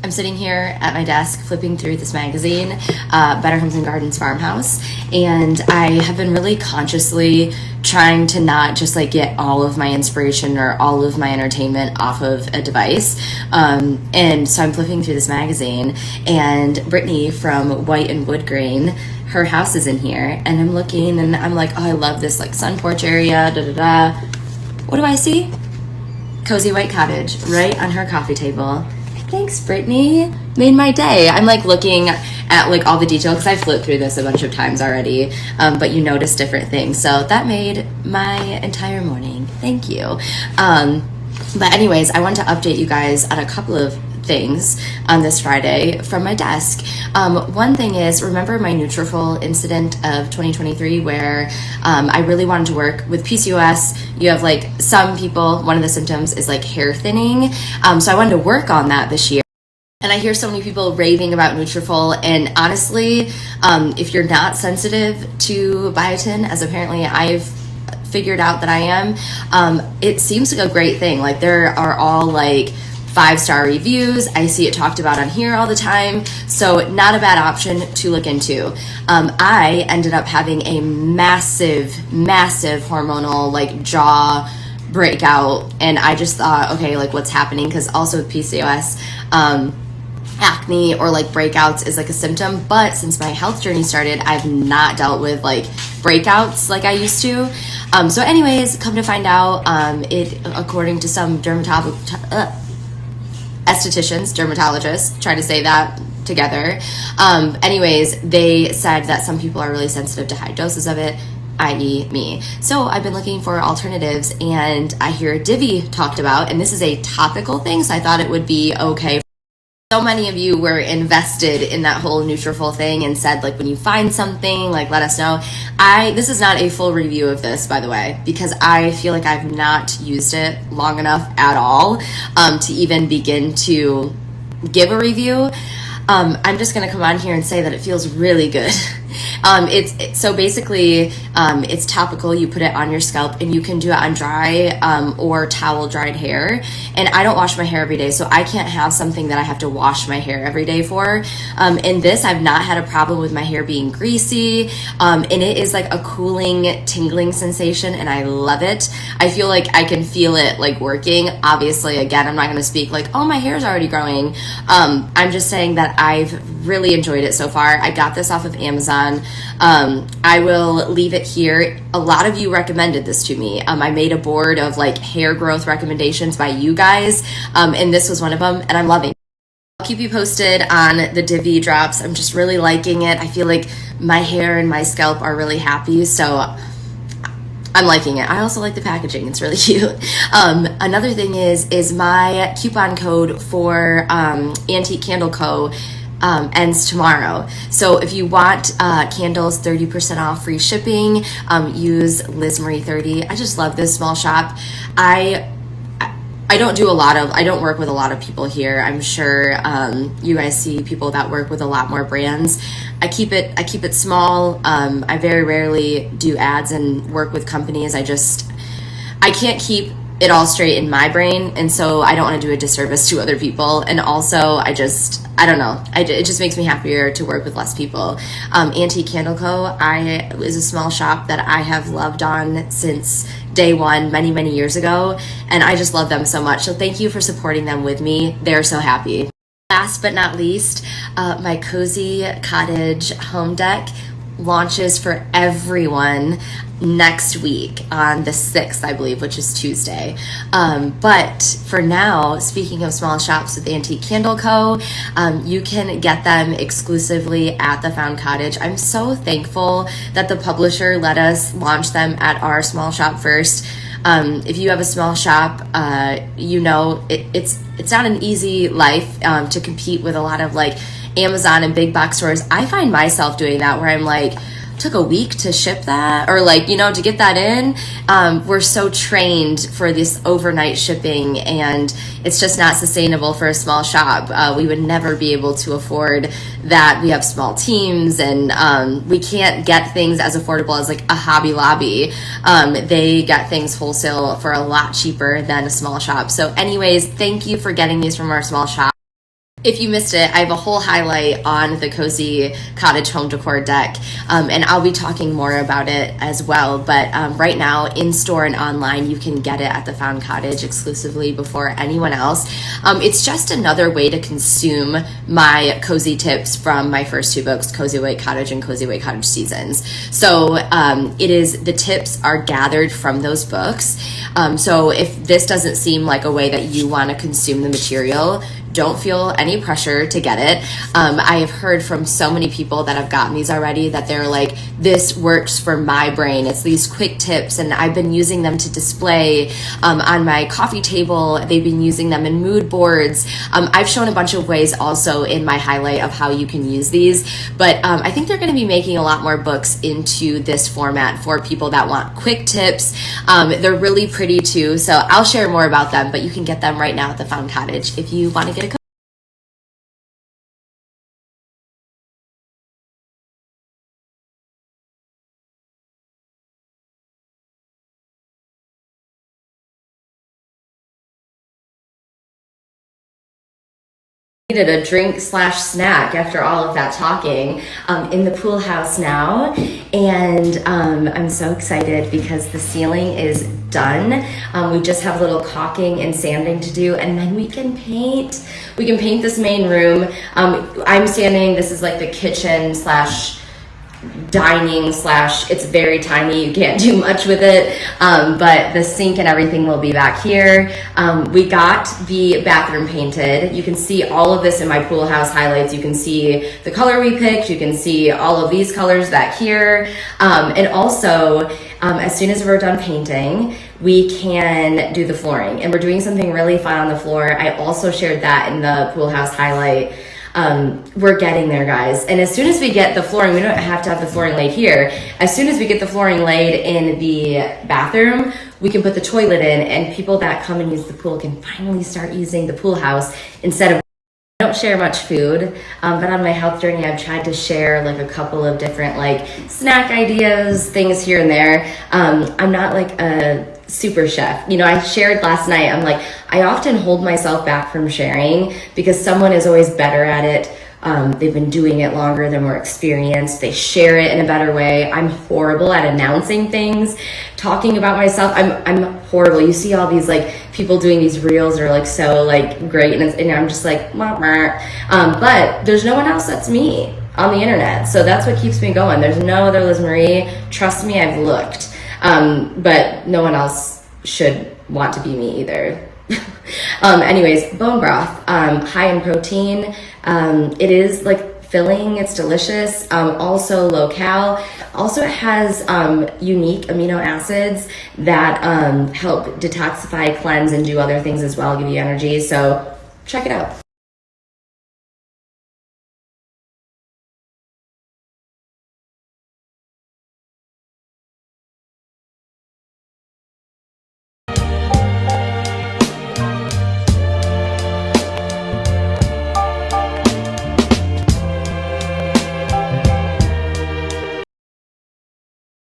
I'm sitting here at my desk flipping through this magazine, Better Homes and Gardens Farmhouse, and I have been really consciously trying to not just like get all of my inspiration or all of my entertainment off of a device. And so I'm flipping through this magazine, and Brittany from White and Wood Grain, her house is in here, and I'm looking and I'm like, oh, I love this like sun porch area, da da da. What do I see? Cozy White Cottage right on her coffee table. Thanks, Brittany. Made my day. I'm like looking at like all the detail because I flipped through this a bunch of times already, but you notice different things. So that made my entire morning. Thank you. But anyways, I want to update you guys on a couple of things on this Friday from my desk. One thing is, remember my Nutrafol incident of 2023 where I really wanted to work with PCOS. You have like some people, one of the symptoms is like hair thinning. So I wanted to work on that this year. And I hear so many people raving about Nutrafol, and honestly, if you're not sensitive to biotin, as apparently I've figured out that I am, it seems like a great thing. Like there are all like 5-star reviews. I see it talked about on here all the time. So not a bad option to look into. I ended up having a massive hormonal like jaw breakout. And I just thought, okay, like what's happening? Because also with PCOS, acne or like breakouts is like a symptom. But since my health journey started, I've not dealt with like breakouts like I used to. So anyways, come to find out, it according to some dermatologists, try to say that together. Anyways, they said that some people are really sensitive to high doses of it, i.e. me. So I've been looking for alternatives, and I hear Divi talked about, and this is a topical thing, so I thought it would be okay. So many of you were invested in that whole Nutrafol thing and said, like, when you find something, like, let us know. This is not a full review of this, by the way, because I feel like I've not used it long enough at all to even begin to give a review. I'm just going to come on here and say that it feels really good. So basically, it's topical. You put it on your scalp, and you can do it on dry or towel dried hair. And I don't wash my hair every day, so I can't have something that I have to wash my hair every day for. In this, I've not had a problem with my hair being greasy, and it is like a cooling, tingling sensation, and I love it. I feel like I can feel it like working. Obviously, again, I'm not going to speak like, oh, my hair's already growing. I'm just saying that I've really enjoyed it so far. I got this off of Amazon. I will leave it here. A lot of you recommended this to me. I made a board of like hair growth recommendations by you guys, and this was one of them, and I'm loving it. I'll keep you posted on the Divi drops. I'm just really liking it. I feel like my hair and my scalp are really happy, so I'm liking it. I also like the packaging. It's really cute. Another thing is my coupon code for Antique Candle Co. Ends tomorrow. So if you want candles, 30% off, free shipping, use LizMarie30. I just love this small shop. I don't work with a lot of people here. I'm sure you guys see people that work with a lot more brands. I keep it small. I very rarely do ads and work with companies. I can't keep it all straight in my brain, and so I don't want to do a disservice to other people. And also, I don't know. It just makes me happier to work with less people. Antique Candle Co. is a small shop that I have loved on since day one, many years ago, and I just love them so much. So thank you for supporting them with me. They're so happy. Last but not least, my Cozy Cottage home deck launches for everyone next week on the 6th, I believe, which is Tuesday. But for now, speaking of small shops with Antique Candle Co., you can get them exclusively at the Found Cottage. I'm so thankful that the publisher let us launch them at our small shop first. If you have a small shop, you know it's not an easy life to compete with a lot of like Amazon and big box stores. I find myself doing that where I'm like, took a week to ship that, or like, you know, to get that in. We're so trained for this overnight shipping, and it's just not sustainable for a small shop. We would never be able to afford that. We have small teams, and we can't get things as affordable as like a Hobby Lobby. They get things wholesale for a lot cheaper than a small shop. So anyways, thank you for getting these from our small shop. If you missed it, I have a whole highlight on the Cozy Cottage home decor deck, and I'll be talking more about it as well. But right now, in store and online, you can get it at the Found Cottage exclusively before anyone else. It's just another way to consume my cozy tips from my first two books, Cozy White Cottage and Cozy White Cottage Seasons. So the tips are gathered from those books. So if this doesn't seem like a way that you want to consume the material, don't feel any pressure to get it. I have heard from so many people that have gotten these already that they're like, this works for my brain. It's these quick tips, and I've been using them to display on my coffee table. They've been using them in mood boards. I've shown a bunch of ways also in my highlight of how you can use these, but I think they're going to be making a lot more books into this format for people that want quick tips. They're really pretty too, so I'll share more about them, but you can get them right now at the Found Cottage if you want to get a needed a drink/snack after all of that talking. In the pool house now, and I'm so excited because the ceiling is done. We just have a little caulking and sanding to do, and then we can paint. We can paint this main room. I'm standing, this is like the kitchen slash dining slash, it's very tiny, you can't do much with it, but the sink and everything will be back here. We got the bathroom painted. You can see all of this in my pool house highlights. You can see the color we picked, you can see all of these colors back here, and also as soon as we're done painting, we can do the flooring, and we're doing something really fun on the floor. I also shared that in the pool house highlight. We're getting there, guys. And as soon as we get the flooring, we don't have to have the flooring laid here. As soon as we get the flooring laid in the bathroom, we can put the toilet in, and people that come and use the pool can finally start using the pool house instead of, I don't share much food, but on my health journey, I've tried to share like a couple of different like snack ideas, things here and there. I'm not like a super chef. You know, I shared last night, I'm like, I often hold myself back from sharing because someone is always better at it. They've been doing it longer, they're more experienced, they share it in a better way. I'm horrible at announcing things, talking about myself. I'm horrible. You see all these like people doing these reels are like so like great, and I'm just like, wah, wah. But there's no one else that's me on the internet. So that's what keeps me going. There's no other Liz Marie. Trust me, I've looked. But no one else should want to be me either. Anyways, bone broth, high in protein. It is like filling, it's delicious. Also low cal. Also it has unique amino acids that help detoxify, cleanse, and do other things as well, give you energy. So check it out.